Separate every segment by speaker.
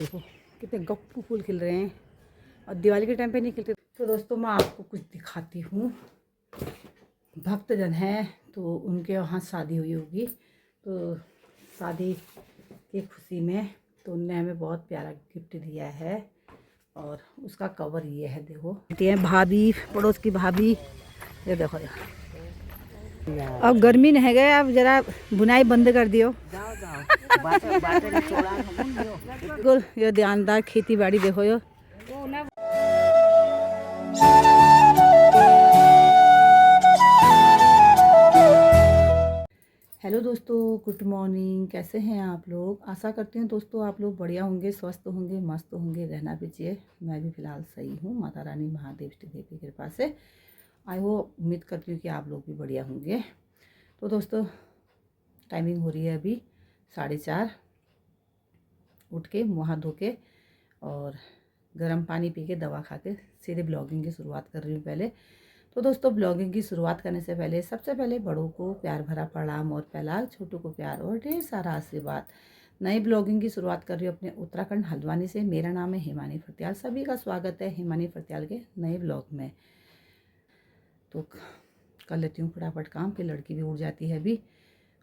Speaker 1: देखो कितने गप्पू फूल खिल रहे हैं और दिवाली के टाइम पे नहीं खिलते। तो दोस्तों मैं आपको कुछ दिखाती हूँ। भक्तजन हैं तो उनके वहाँ शादी हुई होगी, तो शादी की खुशी में तो उनने हमें बहुत प्यारा गिफ्ट दिया है और उसका कवर ये है। देखो ये भाभी, पड़ोस की भाभी, ये देखो यार। अब गर्मी नहीं गए, अब जरा बुनाई बंद कर दियो। बिल्कुल ये ध्यानदार खेती बाड़ी देखो यो। हेलो दोस्तों, गुड मॉर्निंग। कैसे हैं आप लोग? आशा करती हूँ दोस्तों आप लोग बढ़िया होंगे, स्वस्थ होंगे, मस्त होंगे। रहना भी चाहिए। मैं भी फ़िलहाल सही हूँ, माता रानी महादेव देव की कृपा से। आई हो उम्मीद करती हूँ कि आप लोग भी बढ़िया होंगे। तो दोस्तों टाइमिंग हो रही है अभी 4:30। उठ के मुँह हाथ धो के और गर्म पानी पी के दवा खा के सीधे ब्लॉगिंग की शुरुआत कर रही हूँ पहले। तो दोस्तों ब्लॉगिंग की शुरुआत करने से पहले सबसे पहले बड़ों को प्यार भरा प्रणाम और फैलाल, छोटों को प्यार और ढेर सारा आशीर्वाद। नई ब्लॉगिंग की शुरुआत कर रही हूँ अपने उत्तराखंड हल्द्वानी से। मेरा नाम है हिमानी फर्त्याल। सभी का स्वागत है हिमानी फर्त्याल के नए ब्लॉग में। तो कर लेती हूँ फटाफट काम, फिर लड़की भी उठ जाती है अभी।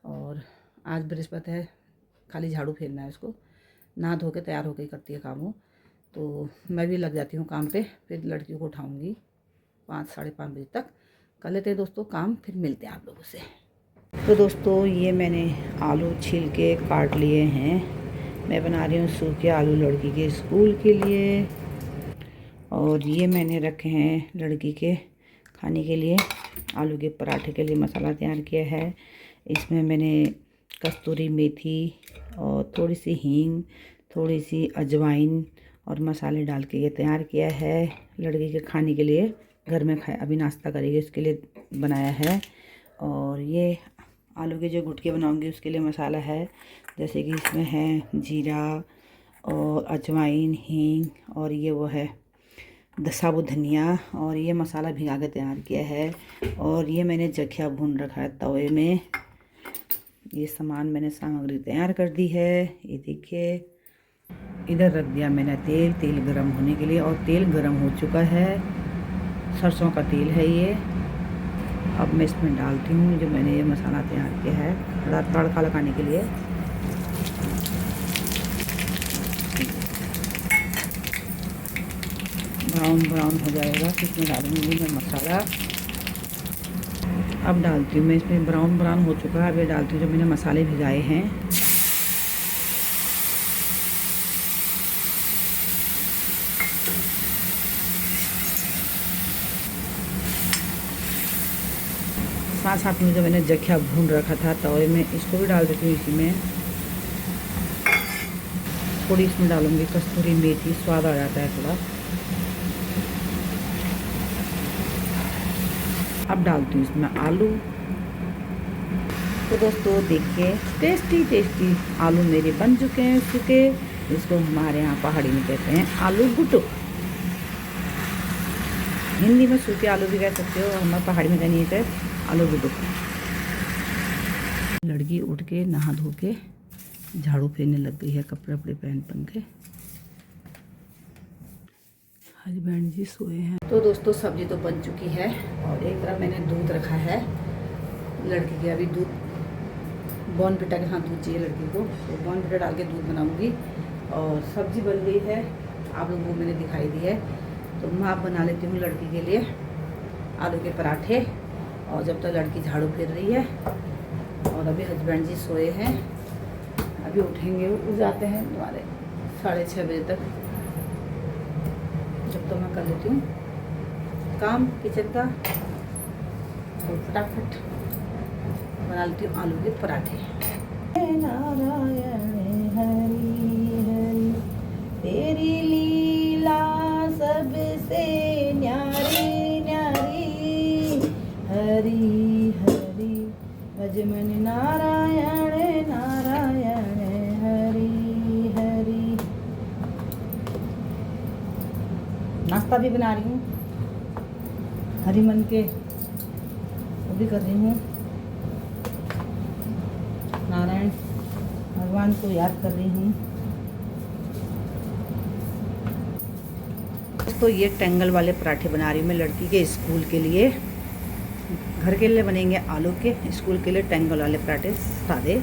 Speaker 1: और आज बृहस्पति है, खाली झाड़ू फेरना है उसको। नहा धो के तैयार होकर करती है काम वो। तो मैं भी लग जाती हूँ काम पे, फिर लड़कियों को उठाऊँगी 5 साढ़े 5 बजे तक। कर लेते हैं दोस्तों काम, फिर मिलते हैं आप लोगों से। तो दोस्तों ये मैंने आलू छील के काट लिए हैं। मैं बना रही हूँ सूखे आलू लड़की के स्कूल के लिए। और ये मैंने रखे हैं लड़की के खाने के लिए, आलू के पराठे के लिए मसाला तैयार किया है। इसमें मैंने कस्तूरी मेथी और थोड़ी सी हींग, थोड़ी सी अजवाइन और मसाले डाल के ये तैयार किया है लड़की के खाने के लिए। घर में खाए अभी नाश्ता करेगी उसके लिए बनाया है। और ये आलू के जो गुटके बनाऊंगी उसके लिए मसाला है, जैसे कि इसमें है जीरा और अजवाइन, हींग और ये वो है साबुत धनिया। और ये मसाला भिगा के तैयार किया है। और ये मैंने जखिया भून रखा है तवे में। ये सामान मैंने सामग्री तैयार कर दी है। ये देखिए इधर रख दिया मैंने तेल गरम होने के लिए। और तेल गरम हो चुका है, सरसों का तेल है ये। अब मैं इसमें डालती हूँ जो मैंने ये मसाला तैयार किया है तड़का लगाने के लिए। ब्राउन हो जाएगा तो इसमें डालूंगी मैं मसाला। अब डालती हूँ मैं इसमें, ब्राउन हो चुका है। अब ये डालती हूँ जो मैंने मसाले भिगाए हैं। साथ में जो मैंने जखिया भून रखा था तवे में, इसको भी डाल देती हूँ इसी में। थोड़ी इसमें डालूंगी कस्तूरी मेथी, स्वाद आ जाता है थोड़ा। अब डालती हूँ इसमें आलू। तो दोस्तों देखिए टेस्टी आलू मेरे बन चुके हैं सूखे। इसको हमारे यहाँ पहाड़ी में कहते हैं आलू गुटुक। हिंदी में सूखे आलू भी कह सकते हो, हमारे पहाड़ी में कहनी है आलू गुटुक। लड़की उठ के नहा धो के झाड़ू फेरने लग गई है, कपड़े वपड़े पहन के। हस्बैंड जी सोए हैं। तो दोस्तों सब्जी तो बन चुकी है और एक तरफ मैंने दूध रखा है लड़की के। अभी दूध बॉर्नविटा के साथ दूध चाहिए लड़की को, तो बॉर्नविटा डाल के दूध बनाऊंगी। और सब्जी बन गई है, आप लोगों को मैंने दिखाई दी है। तो मैं आप बना लेती हूँ लड़की के लिए आलू के पराठे। और जब तक लड़की झाड़ू फेर रही है। और अभी हस्बैंड जी सोए हैं, अभी उठेंगे, उठ जाते हैं तुम्हारे 6:30 बजे तक। जब तक मैं कर लेती हूँ काम किचन का, तो फटाफट बना लेती हूँ आलू के पराठे। नारायण हरि हरि तेरी लीला सबसे न्यारी न्यारी, हरि हरि भज मन नारायण नारायण हरि हरि। नाश्ता भी बना रही हूँ, हरि मन के वो भी कर रही हूँ। नारायण भगवान को याद कर रही हूँ। दोस्तों ये टेंगल वाले पराठे बना रही हूँ मैं लड़की के स्कूल के लिए। घर के लिए बनेंगे आलू के, स्कूल के लिए टेंगल वाले पराठे सादे।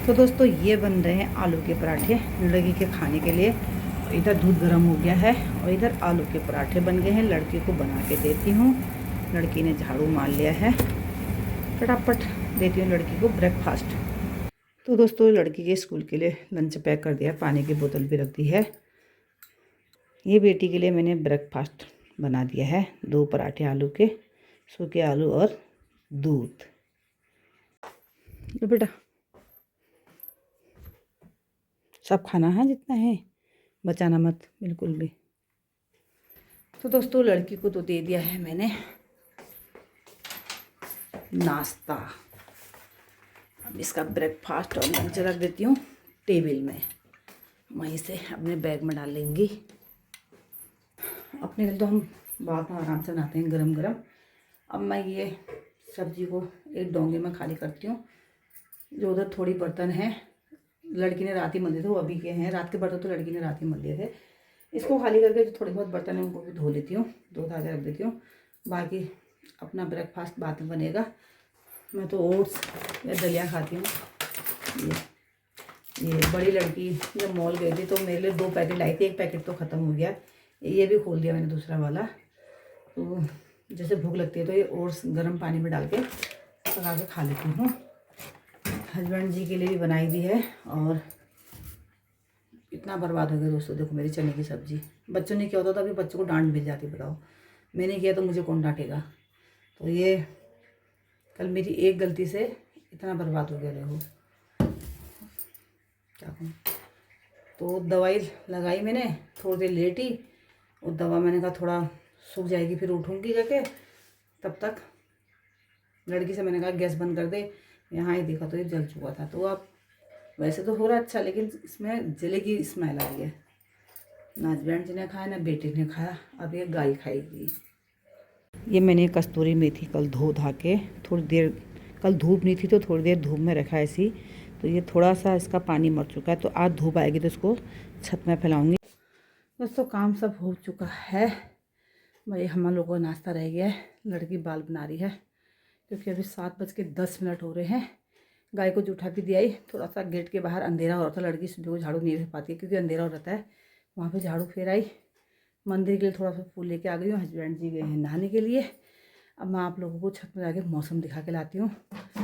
Speaker 1: तो दोस्तों ये बन रहे हैं आलू के पराठे लड़की के खाने के लिए। इधर दूध गर्म हो गया है और इधर आलू के पराठे बन गए हैं। लड़की को बना के देती हूँ। लड़की ने झाड़ू मार लिया है, फटाफट देती हूँ लड़की को ब्रेकफास्ट। तो दोस्तों लड़की के स्कूल के लिए लंच पैक कर दिया, पानी की बोतल भी रख दी है। ये बेटी के लिए मैंने ब्रेकफास्ट बना दिया है, 2 पराठे आलू के, सूखे आलू और दूध। लो बेटा, सब खाना है जितना है, बचाना मत बिल्कुल भी। तो दोस्तों लड़की को तो दे दिया है मैंने नाश्ता। अब इसका ब्रेकफास्ट और लंच रख देती हूँ टेबल में, वहीं से अपने बैग में डाल लेंगी। अपने लिए तो हम बाद में आराम से बनाते हैं गरम गरम। अब मैं ये सब्जी को एक डोंगे में खाली करती हूँ। जो उधर थोड़ी बर्तन है लड़की ने रात ही मल दिए थे, वो अभी के हैं। रात के बर्तन तो लड़की ने रात ही मल लिए थे। इसको खाली करके जो थोड़े बहुत बर्तन हैं उनको भी धो लेती हूँ, धो धा के रख देती हूँ। बाकी अपना ब्रेकफास्ट बाद में बनेगा। मैं तो ओट्स या दलिया खाती हूँ। ये बड़ी लड़की जब मॉल गई थी तो मेरे लिए 2 पैकेट लाई थी, 1 पैकेट तो ख़त्म हो गया। ये भी खोल दिया मैंने दूसरा वाला। तो जैसे भूख लगती है तो ये ओट्स गर्म पानी में डाल के पका के खा लेती हूँ। हस्बैंड जी के लिए भी बनाई दी है। और इतना बर्बाद हो गया दोस्तों, देखो मेरी चने की सब्ज़ी। बच्चों ने किया होता तो अभी बच्चों को डांट मिल जाती, बताओ। मैंने किया तो मुझे कौन डांटेगा। तो ये कल मेरी एक गलती से इतना बर्बाद हो गया, देखो क्या कहूँ। तो दवाई लगाई मैंने, थोड़ी देर लेटी और दवा मैंने कहा थोड़ा सूख जाएगी फिर उठूँगी जाके। तब तक लड़की से मैंने कहा गैस बंद कर दे। यहाँ ही देखा तो ये जल चुका था। तो अब वैसे तो हो रहा अच्छा, लेकिन इसमें जले की स्मेल आ रही है। ना हस्बैंड जी ने खाया ना बेटी ने खाया, अब ये गाय खाएगी। ये मैंने कस्तूरी मेथी कल धो धा के थोड़ी देर, कल धूप नहीं थी तो थोड़ी देर धूप में रखा ऐसी। तो ये थोड़ा सा इसका पानी मर चुका है, तो आज धूप आएगी तो इसको छत में फैलाऊंगी। दोस्तों काम सब हो चुका है भाई, हम लोगों का नाश्ता रह गया है। लड़की बाल बना रही है क्योंकि अभी 7:10 हो रहे हैं। गाय को जूठा भी दिया ही। थोड़ा सा गेट के बाहर अंधेरा हो रहा था, लड़की सुबह को झाड़ू नहीं दे पाती है क्योंकि अंधेरा हो रहता है। वहाँ पे झाड़ू फेर आई। मंदिर के लिए थोड़ा सा फूल लेके आ गई हूँ। हस्बैंड जी गए हैं नहाने के लिए। अब मैं आप लोगों को छत पर जाके मौसम दिखा के लाती हूँ।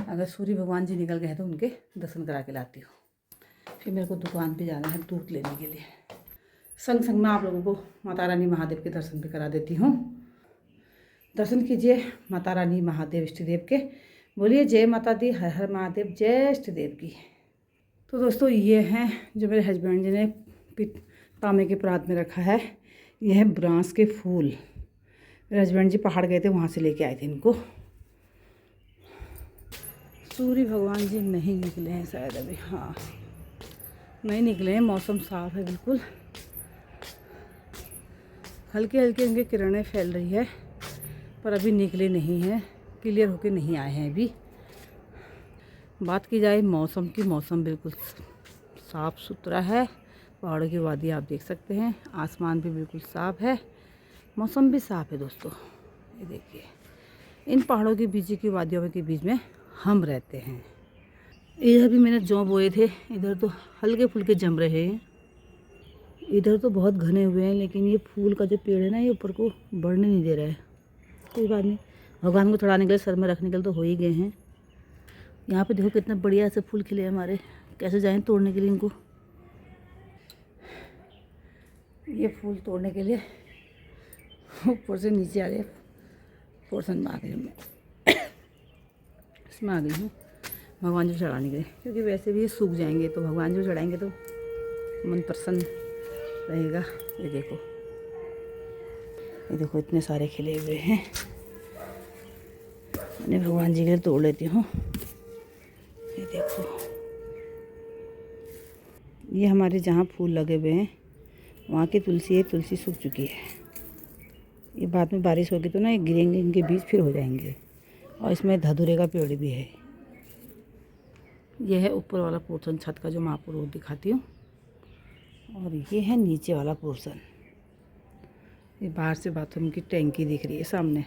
Speaker 1: अगर सूर्य भगवान जी निकल गए तो उनके दर्शन करा के लाती हूँ। फिर मेरे को दुकान पे जाना है दूध लेने के लिए। संग संग मैं आप लोगों को माता रानी महादेव के दर्शन भी करा देती हूँ। दर्शन कीजिए माता रानी महादेव इष्ट देव के। बोलिए जय माता दी, हर हर महादेव, जय इष्ट देव की। तो दोस्तों ये हैं जो मेरे हस्बैंड जी ने तांबे के परात में रखा है। यह है बांस के फूल। मेरे हस्बैंड जी पहाड़ गए थे, वहाँ से लेके आए थे इनको। सूर्य भगवान जी नहीं निकले हैं शायद अभी, हाँ नहीं निकले हैं। मौसम साफ है बिल्कुल, हल्की हल्की इनकी किरणें फैल रही है पर अभी निकले नहीं हैं, क्लियर होके नहीं आए हैं अभी। बात की जाए मौसम की, मौसम बिल्कुल साफ़ सुथरा है। पहाड़ों की वादी आप देख सकते हैं, आसमान भी बिल्कुल साफ़ है, मौसम भी साफ़ है दोस्तों। ये देखिए इन पहाड़ों के बीच की वादियों के बीच में हम रहते हैं। इधर भी मैंने जौ बोए थे, इधर तो हल्के फुल्के जम रहे हैं। इधर तो बहुत घने हुए हैं, लेकिन ये फूल का जो पेड़ है ना ये ऊपर को बढ़ने नहीं दे रहा है। कोई बात नहीं, भगवान को चढ़ाने के लिए, सर में रखने के लिए तो हो ही गए हैं। यहाँ पे देखो कितने बढ़िया से फूल खिले हमारे। कैसे जाएं तोड़ने के लिए इनको। ये फूल तोड़ने के लिए ऊपर से नीचे आ रहे पोर्शन में आ गई हूँ मैं। इसमें आ गई हूँ भगवान जी चढ़ाने के लिए, क्योंकि वैसे भी ये सूख जाएंगे तो भगवान जी चढ़ाएंगे तो मन प्रसन्न रहेगा। ये देखो इतने सारे खिले हुए हैं। मैंने भगवान जी के लिए तोड़ लेती हूँ। ये देखो ये हमारे जहाँ फूल लगे हुए हैं वहाँ की तुलसी है, तुलसी सूख चुकी है। ये बाद में बारिश होगी तो ना ये गिरेंगे, इनके बीज फिर हो जाएंगे। और इसमें धतूरे का पेड़ भी है। यह है ऊपर वाला पोर्शन छत का जो मैं आपको रोज दिखाती हूँ, और ये है नीचे वाला पोर्शन। ये बाहर से बाथरूम की टैंकी दिख रही है सामने,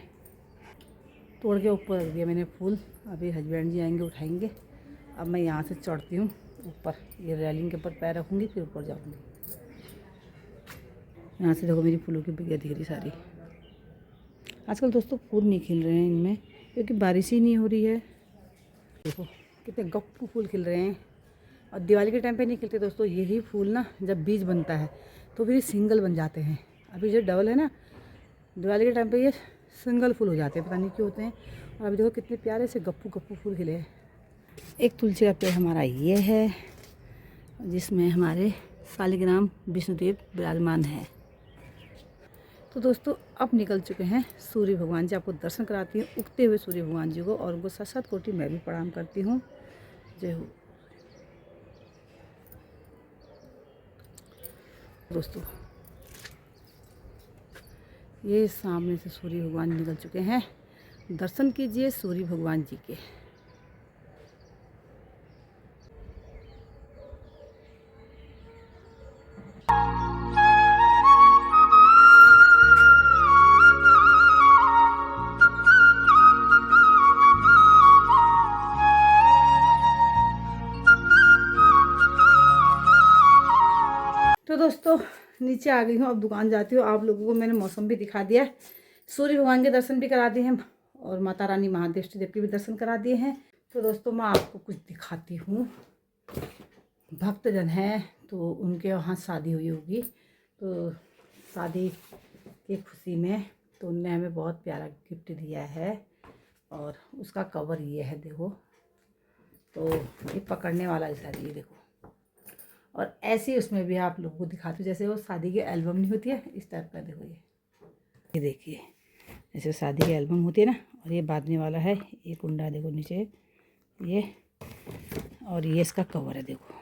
Speaker 1: तोड़ के ऊपर रख दिया मैंने फूल। अभी हस्बैंड जी आएंगे उठाएंगे। अब मैं यहाँ से चढ़ती हूँ ऊपर, ये रेलिंग के ऊपर पैर रखूँगी फिर ऊपर जाऊँगी। यहाँ से देखो मेरी फूलों की बिगिया दिख रही सारी। आजकल दोस्तों फूल नहीं खिल रहे हैं इनमें क्योंकि बारिश ही नहीं हो रही है। देखो कितने गप्पू फूल खिल रहे हैं। और दिवाली के टाइम पे नहीं खिलते दोस्तों, यही फूल ना जब बीज बनता है तो फिर सिंगल बन जाते हैं। अभी जो डबल है ना, दिवाली के टाइम पे ये सिंगल फूल हो जाते हैं, पता नहीं क्यों होते हैं। और अभी देखो कितने प्यारे से गप्पू गप्पू फूल खिले हैं। एक तुलसी का पेड़ हमारा ये है जिसमें हमारे शालिग्राम विष्णुदेव विराजमान है। तो दोस्तों अब निकल चुके हैं सूर्य भगवान जी। आपको दर्शन कराती हूँ उगते हुए सूर्य भगवान जी को, और उनको 7-7 कोटि मैं भी प्रणाम करती हूँ। जय हो। दोस्तों ये सामने से सूर्य भगवान निकल चुके हैं, दर्शन कीजिए सूर्य भगवान जी के। तो दोस्तों नीचे आ गई हूँ, अब दुकान जाती हूँ। आप लोगों को मैंने मौसम भी दिखा दिया है, सूर्य भगवान के दर्शन भी करा दिए हैं, और माता रानी महादेव देव के भी दर्शन करा दिए हैं। तो दोस्तों मैं आपको कुछ दिखाती हूँ। भक्तजन हैं तो उनके वहाँ शादी हुई होगी, तो शादी की खुशी में तो उनने हमें बहुत प्यारा गिफ्ट दिया है, और उसका कवर ये है देखो। तो ये पकड़ने वाला है सारी, ये देखो। और ऐसे ही उसमें भी आप लोगों को दिखाती हूँ, जैसे वो शादी की एल्बम नहीं होती है, इस टाइप का देखो। ये देखिए जैसे शादी की एल्बम होती है ना, और ये बांधने वाला है, ये कुंडा देखो नीचे ये, और ये इसका कवर है देखो,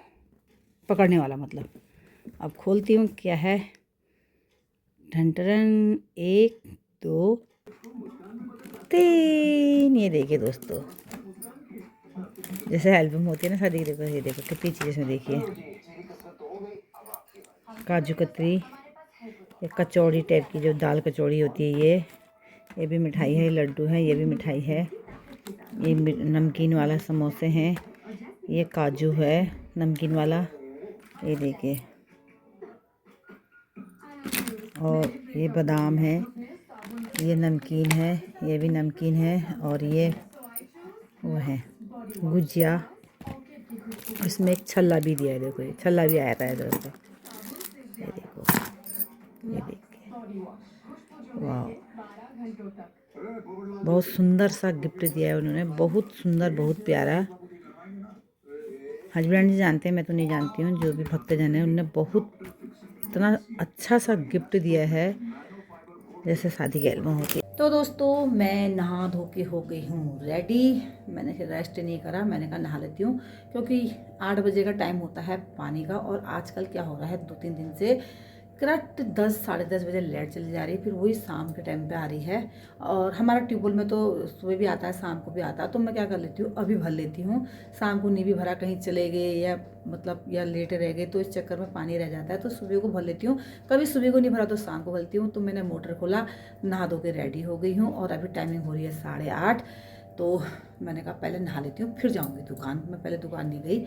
Speaker 1: पकड़ने वाला मतलब। अब खोलती हूँ क्या है। ढंटरन 1 2 3। ये देखिए दोस्तों जैसे एल्बम होती है ना शादी की, देखो ये देखो कितनी चीज़ इसमें देखिए। काजू कतरी, ये कचौड़ी टाइप की जो दाल कचौड़ी होती है, ये भी मिठाई है, लड्डू है, ये भी मिठाई है। ये नमकीन वाला समोसे हैं, ये काजू है नमकीन वाला, ये देखिए। और ये बादाम है, ये नमकीन है, ये भी नमकीन है। और ये वो है गुजिया, इसमें एक छल्ला भी दिया है देखो, ये छल्ला भी आया था इधर से, ये देखो, ये देखिए। वाह बहुत सुंदर सा गिफ्ट दिया है उन्होंने, बहुत सुंदर, बहुत प्यारा। हस्बैंड जी जानते हैं, मैं तो नहीं जानती हूँ। जो भी भक्तजन है उन्होंने बहुत इतना अच्छा सा गिफ्ट दिया है जैसे शादी की एल्बम होती है। तो दोस्तों मैं नहा धो के हो गई हूँ रेडी। मैंने फिर रेस्ट नहीं करा, मैंने कहा नहा लेती हूँ, क्योंकि 8 बजे का टाइम होता है पानी का। और आजकल क्या हो रहा है, 2-3 दिन से करेक्ट 10 साढ़े 10 बजे लाइट चली जा रही है, फिर वही शाम के टाइम पे आ रही है। और हमारा ट्यूबवेल में तो सुबह भी आता है शाम को भी आता है, तो मैं क्या कर लेती हूँ अभी भर लेती हूँ। शाम को नहीं भी भरा, कहीं चले गए या मतलब या लेटे रह गए तो इस चक्कर में पानी रह जाता है, तो सुबह को भर लेती हूँ। कभी सुबह को नहीं भरा तो शाम को भरती हूँ। तो मैंने मोटर खोला, नहा धो के रेडी हो गई हूँ, और अभी टाइमिंग हो रही है 8:30। तो मैंने कहा पहले नहा लेती हूँ फिर जाऊँगी दुकान। मैं पहले दुकान नहीं गई,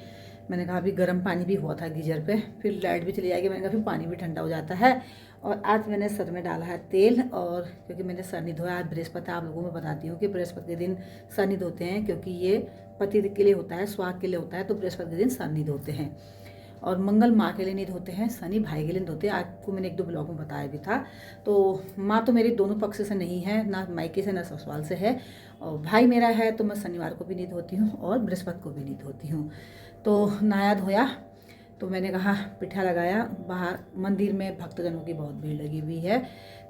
Speaker 1: मैंने कहा अभी गर्म पानी भी हुआ था गीजर पे, फिर लाइट भी चली जाएगी, मैंने कहा फिर पानी भी ठंडा हो जाता है। और आज मैंने सर में डाला है तेल, और क्योंकि मैंने सर नहीं धोया, आज बृहस्पति, आप लोगों में बताती हूँ कि बृहस्पति के दिन सर नहीं धोते हैं, क्योंकि ये पति के लिए होता है, स्वाग के लिए होता है, तो बृहस्पति के दिन सर नहीं धोते हैं। और मंगल माँ के लिए नहीं धोते हैं, शनि भाई के लिए धोते हैं। आपको मैंने 1-2 ब्लॉग में बताया भी था। तो माँ तो मेरी दोनों पक्ष से नहीं है, ना मायके से ना ससुराल से है। और भाई मेरा है तो मैं शनिवार को भी नहीं धोती हूँ और बृहस्पति को भी नहीं धोती हूँ। तो नहाया धोया, तो मैंने कहा पिठा लगाया। बाहर मंदिर में भक्तजनों की बहुत भीड़ लगी हुई है।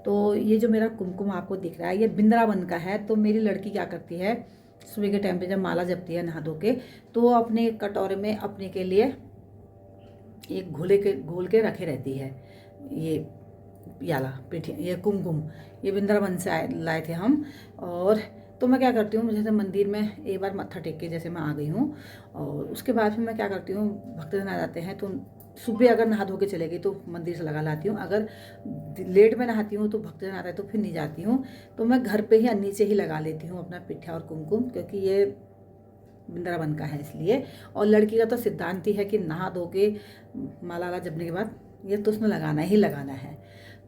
Speaker 1: तो ये जो मेरा कुमकुम आपको दिख रहा है, ये बिंद्रावन का है। तो मेरी लड़की क्या करती है, सुबह के टाइम पे जब माला जपती है नहा धो के, तो वो अपने कटोरे में अपने के लिए एक घोल के रखे रहती है। ये प्याला पिठी, ये कुमकुम, ये वृंदावन से लाए थे हम। और तो मैं क्या करती हूँ, जैसे मंदिर में एक बार मत्था टेक के जैसे मैं आ गई हूँ, और उसके बाद फिर मैं क्या करती हूँ, भक्तजन आ जाते हैं तो सुबह अगर नहा धो के चले गई तो मंदिर से लगा लाती हूँ, अगर लेट में नहाती हूँ तो भक्तजन आता है तो फिर नहीं जाती हूँ, तो मैं घर पे ही नीचे ही लगा लेती हूँ अपना पिठा और कुमकुम, क्योंकि ये वृंदावन का है इसलिए। और लड़की का तो सिद्धांत ही है कि नहा धो के माला जपने के बाद ये तो उसमें लगाना ही लगाना है।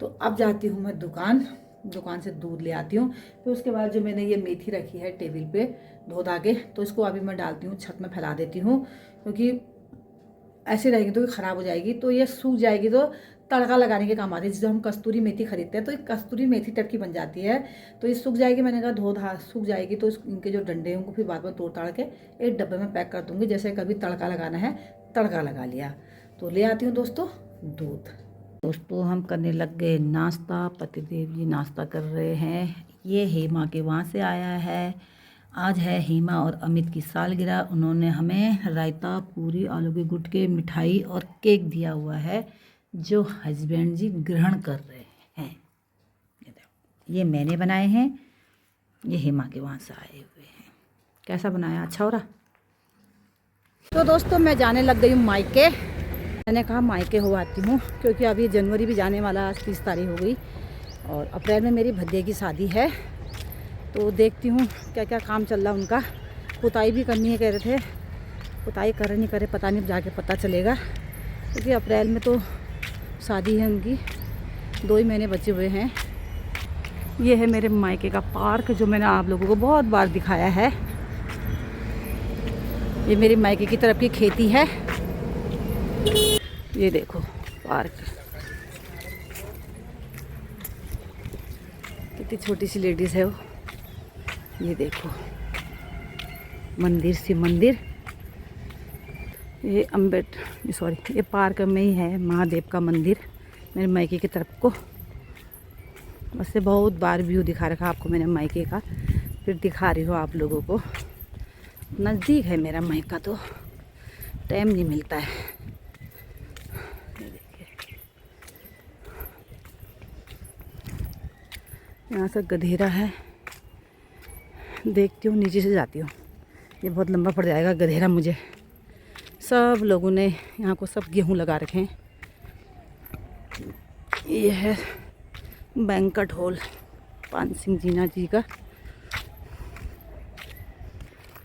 Speaker 1: तो अब जाती हूँ मैं दुकान से दूध ले आती हूँ। फिर उसके बाद जो मैंने ये मेथी रखी है टेबल पे धो धा के, तो इसको अभी मैं डालती हूँ, छत में फैला देती हूँ, क्योंकि ऐसे रहेगी तो ख़राब हो जाएगी। तो ये सूख जाएगी तो तड़का लगाने के काम आती है। जैसे हम कस्तूरी मेथी खरीदते हैं तो एक कस्तूरी मेथी टाइप की बन जाती है। तो ये सूख जाएगी, मैंने कहा धो धा सूख जाएगी तो इनके जो डंडे हैं उनको फिर बाद में तोड़ ताड़ के एक डब्बे में पैक कर दूँगी। जैसे कभी तड़का लगाना है तड़का लगा लिया। तो ले आती हूँ दोस्तों दूध। दोस्तों हम करने लग गए नाश्ता। पतिदेव जी नाश्ता कर रहे हैं। ये हेमा के वहाँ से आया है। आज है हेमा और अमित की सालगिरह। उन्होंने हमें रायता, पूरी, आलू के गुटके, मिठाई और केक दिया हुआ है, जो हस्बैंड जी ग्रहण कर रहे हैं। ये मैंने बनाए हैं, ये हेमा के वहाँ से आए हुए हैं। कैसा बनाया? अच्छा हो रहा? तो दोस्तों मैं जाने लग गई हूँ मायके। मैंने कहा मायके हो आती हूँ, क्योंकि अभी जनवरी भी जाने वाला, आज 30 तारीख हो गई और अप्रैल में मेरी भतीजे की शादी है। तो देखती हूँ क्या क्या काम चल रहा उनका। पुताई भी करनी है कह रहे थे, पुताई करे नहीं करे पता नहीं, जाके पता चलेगा, क्योंकि अप्रैल में तो शादी है उनकी। 2 ही महीने बचे हुए हैं। ये है मेरे मायके का पार्क, जो मैंने आप लोगों को बहुत बार दिखाया है। ये मेरी मायके की तरफ की खेती है। ये देखो पार्क, कितनी छोटी सी लेडीज़ है वो। ये देखो मंदिर। ये पार्क में ही है महादेव का मंदिर, मेरे मायके की तरफ को। वैसे बहुत बार व्यू दिखा रखा आपको मैंने मायके का, फिर दिखा रही हूँ आप लोगों को। नज़दीक है मेरा मायका, तो टाइम नहीं मिलता है। यहाँ से गधेरा है, देखती हूँ नीचे से जाती हूँ। ये बहुत लंबा पड़ जाएगा गधेरा मुझे। सब लोगों ने यहाँ को सब गेहूँ लगा रखे हैं। ये है बैंकट हॉल पान सिंह जीना जी का।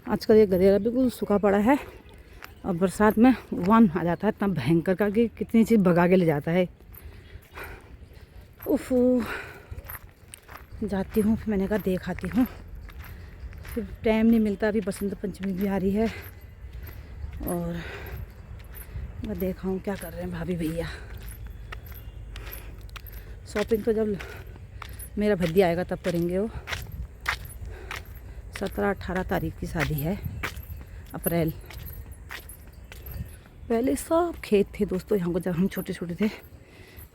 Speaker 1: आजकल ये गधेरा बिल्कुल सूखा पड़ा है और बरसात में वन आ जाता है इतना भयंकर का कि कितनी चीज़ भगा के ले जाता है। उफ, जाती हूँ, फिर मैंने कहा देख आती हूँ, फिर टाइम नहीं मिलता। अभी बसंत पंचमी भी आ रही है और मैं देखा हूँ क्या कर रहे हैं भाभी भैया। शॉपिंग तो जब मेरा भैया आएगा तब करेंगे। वो 17-18 तारीख की शादी है, अप्रैल। पहले सब खेत थे दोस्तों यहाँ को, जब हम छोटे छोटे थे।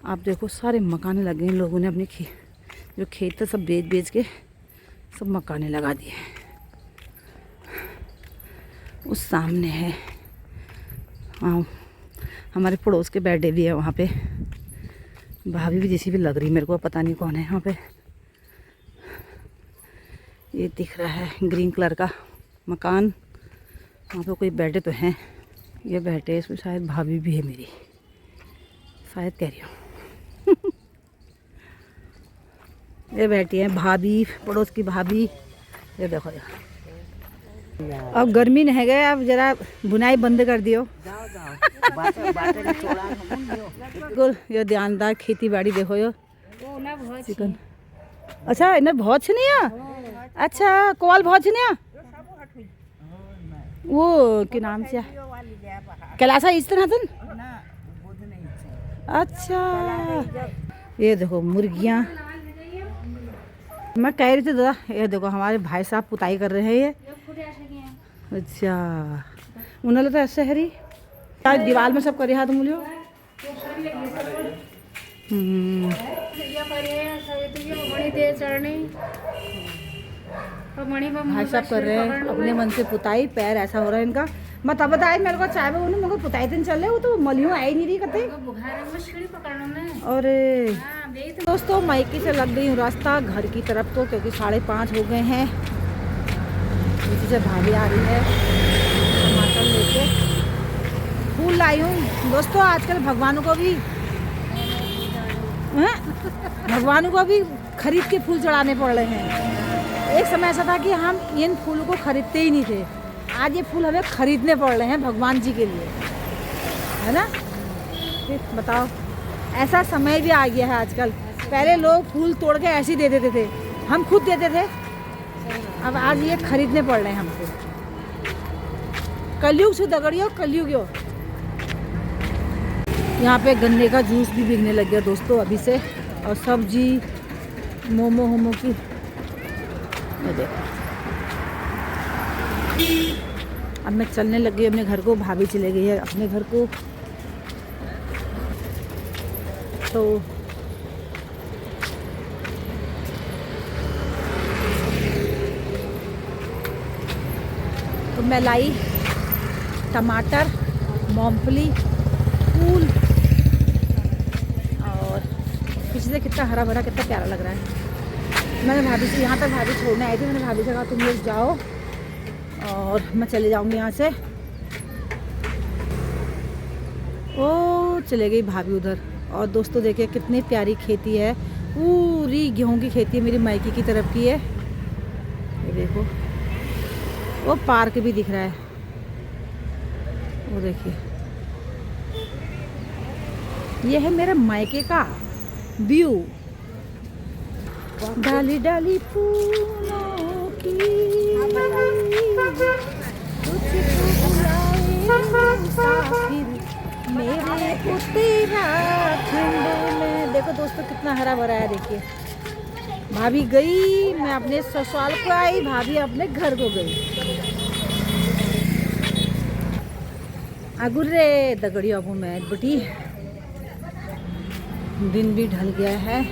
Speaker 1: आप देखो सारे मकाने लगे हैं, लोगों ने अपने जो खेत थे सब बेच के सब मकाने लगा दिए। उस सामने है हमारे पड़ोस के बर्थडे भी है वहाँ पे। भाभी भी जैसी भी लग रही मेरे को, पता नहीं कौन है वहाँ पे। ये दिख रहा है ग्रीन कलर का मकान, वहाँ पे कोई बैठे तो हैं। ये बैठे, इसमें शायद भाभी भी है मेरी, शायद कह रही हूँ। ये बैठी है भाभी, पड़ोस की भाभी। ये देखो अब गर्मी नहीं गए, अब जरा बुनाई बंद कर दियो। बिल्कुल ये ध्यानदार खेती बाड़ी देखो यो चिकन। अच्छा इन्हें बहुत छनिया। अच्छा कॉल बहुत छनिया वो के नाम से कैलासा इस तरह था। अच्छा ये देखो मुर्गियाँ। मैं कह रही थी दादा, ये देखो हमारे भाई साहब पुताई कर रहे हैं ये। अच्छा उन्होंने तो ऐसे हरी दीवार में सब करे हाथ मूलियो। भाई साहब कर रहे हैं अपने मन से पुताई। पैर ऐसा हो रहा है इनका। मत बताए मेरे को चाय में उन्होंने, मेरे को पुताई दिन चल रहे, वो तो मलियों आई नहीं रही कते। अरे दोस्तों मायके से लग गई हूँ रास्ता घर की तरफ को, क्योंकि 5:30 हो गए हैं। नीचे से भाभी आ रही है टमाटर लेके। फूल लाई हूँ दोस्तों। आजकल भगवानों को भी खरीद के फूल चढ़ाने पड़ रहे हैं। एक समय ऐसा था कि हम इन फूलों को खरीदते ही नहीं थे। आज ये फूल हमें खरीदने पड़ रहे हैं भगवान जी के लिए, है ना। फिर बताओ, ऐसा समय भी आ गया है आजकल। पहले लोग फूल तोड़ के ऐसे ही दे देते थे, हम खुद देते थे। अब आज ये खरीदने पड़ रहे हैं हमको। कलयुग से दगड़ियो, कलयुग। यहाँ पे गन्ने का जूस भी बिकने लग गया दोस्तों अभी से, और सब्जी मोमो होमो की। ये देखो, अब मैं चलने लग गई अपने घर को। भाभी चले गई है अपने घर को। तो मैं लाई टमाटर, मूंगफली, फूल, और पीछे से कितना हरा भरा, कितना प्यारा लग रहा है। मैंने भाभी से, यहाँ तक भाभी छोड़ने आई थी, मैंने भाभी से कहा तुम लोग जाओ और मैं चले जाऊँगी यहाँ से। ओ चले गई भाभी उधर। और दोस्तों देखिए कितनी प्यारी खेती है, पूरी गेहूं की खेती है, मेरी मायके की तरफ की है। ये देखो, वो पार्क भी दिख रहा है, वो देखिए। ये है मेरे मायके का व्यू। डाली डाली फूलों की मेरे उत्तराखंड में। देखो दोस्तों कितना हरा भरा है। देखिए भाभी गई, मैं अपने ससुराल को आई, भाभी अपने घर को गई। अगुर्रे दगड़ियों को मैं बटी। दिन भी ढल गया है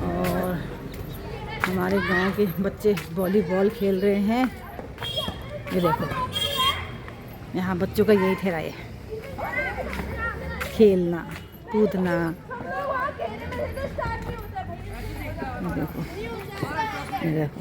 Speaker 1: और हमारे गांव के बच्चे वॉलीबॉल खेल रहे हैं। ये देखो, यहाँ बच्चों का यही ठहरा है, खेलना कूदना। ये देखो, ये देखो।